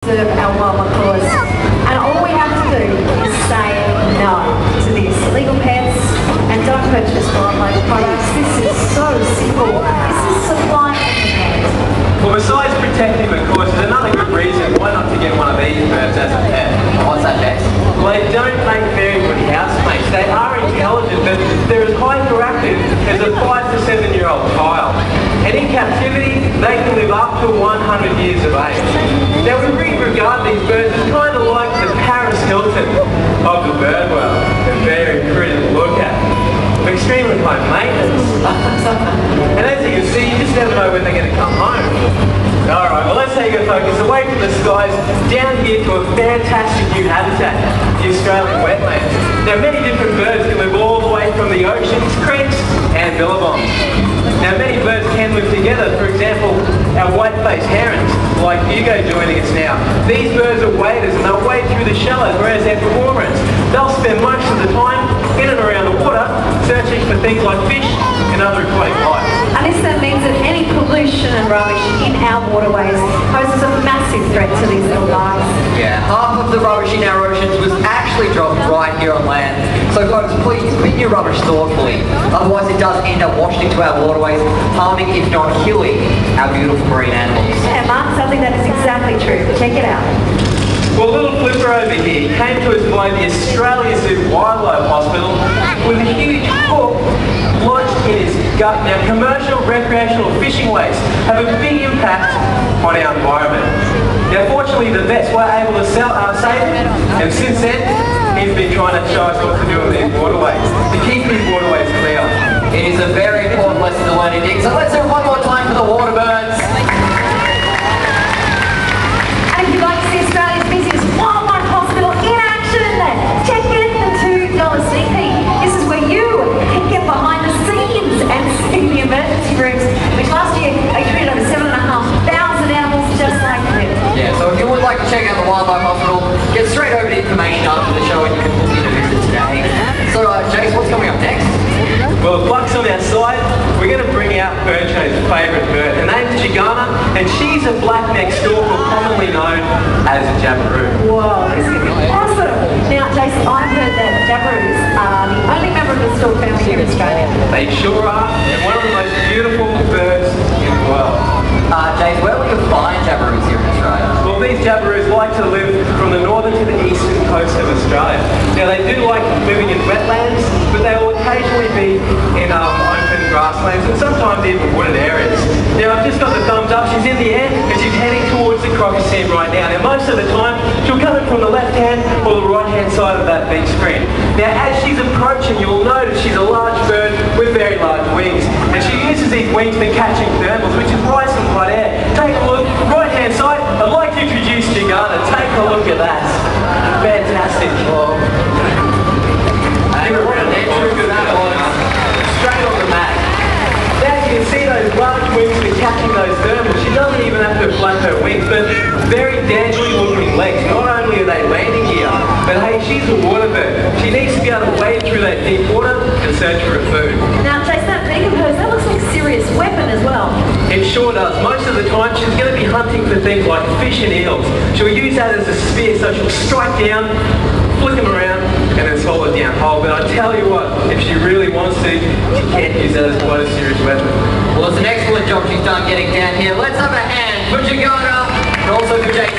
our wildlife cause, and all we have to do is say no to these illegal pets and don't purchase wildlife products. This is so simple. This is supply and demand. Well, besides protecting the cause, there's another good reason why not to get one of these birds as a pet. What's that, Jace? Well, they don't make very good housemates. They are intelligent, but they're as hyperactive as a 5 to 7 year old child. And in captivity, they can live up to 100 years of age. Now, we regard these birds as kind of like the Paris Hilton of the bird world. They're very pretty to look at. Extremely high maintenance. And as you can see, you just never know when they're going to come home. Alright, well let's take a focus away from the skies down here to a fantastic new habitat, the Australian wetlands. Now many different birds can live all the way from the oceans, creeks and billabongs. Now many birds can live together. For example, our white-faced herons, like Hugo joining us now. These birds are waders and they'll wade through the shallows, whereas their cormorants, they'll spend most of the time in and around the water searching for things like fish and other aquatic life. And this then means that any pollution and rubbish in our waterways poses a massive threat to these little guys. Yeah, half of the rubbish in our oceans was actually dropped right here on land. So folks, please bin your rubbish thoughtfully. Otherwise it does end up washed into our waterways, harming if not killing our beautiful marine animals. Yeah, Mark, something that is exactly true. Check it out. Well, little Flipper over here came to us by the Australia Zoo Wildlife Hospital with a huge hook lodged in his gut. Now, commercial, recreational fishing waste have a big impact on our environment. Now, fortunately, the vets were able to save him, and since then, he's been trying to show us what to do with these waterways, to keep these waterways clear. It is a very important lesson to learn indeed. So let's do it one more time for the water birds. And if you'd like to see Australia's busiest wildlife hospital in action, check in the $2 sneak peek. This is where you can get behind the scenes and see the emergency rooms, which last year treated over 7,500 animals just like you. Yeah, so if you would like to check out the Wildlife Hospital, get straight over to information after the show and you can book in a visit today. So Jace, what's coming up next? Well, the Buck's on our side. We're going to bring out Birdshow's favourite bird. Her name's Chigana, and she's a black-necked stork, commonly known as a jabiru. Whoa, this is awesome. Now, Jason, I've heard that jabiroos are the only member of the stork family here in Australia. They sure are, and one of the most beautiful birds in the world. Jace, where will you find jabiroos here in Australia? Well, these jabiroos like to live from the northern to the eastern coast of Australia. Now, they do like living in wetlands, but they will occasionally be in open grasslands and sometimes even wooded areas. Now, I've just got the thumbs up. She's in the air and she's heading towards the Crocoseum right now. Now, most of the time, she'll come in from the left-hand or the right-hand side of that big screen. Now, as she's approaching, you'll notice she's a large bird with very large wings. And she uses these wings for catching thermals, which is rising hot air. Take a look, right-hand side. I'd like to introduce Chigana. Take a look at that. Fantastic. Give her around there. Straight on the mat. Now you can see those large wings for catching those thermals. She doesn't even have to flap her wings, but very daintily looking legs. Not only are they landing here, but hey, she's a water bird. She needs to be able to wade through that deep water and search for her food. Now, Jason, that beak of hers, that looks like a serious weapon as well. It sure does. Most of the time, she's going to be hunting for things like fish and eels. She'll use that as a spear, so she'll strike down, flick them around, and then swallow it down whole. But I tell you what, if she really wants to, she can't use that as quite a serious weapon. Well, it's an excellent job she's done getting down here. Let's have a hand for Chigana and also for Jace.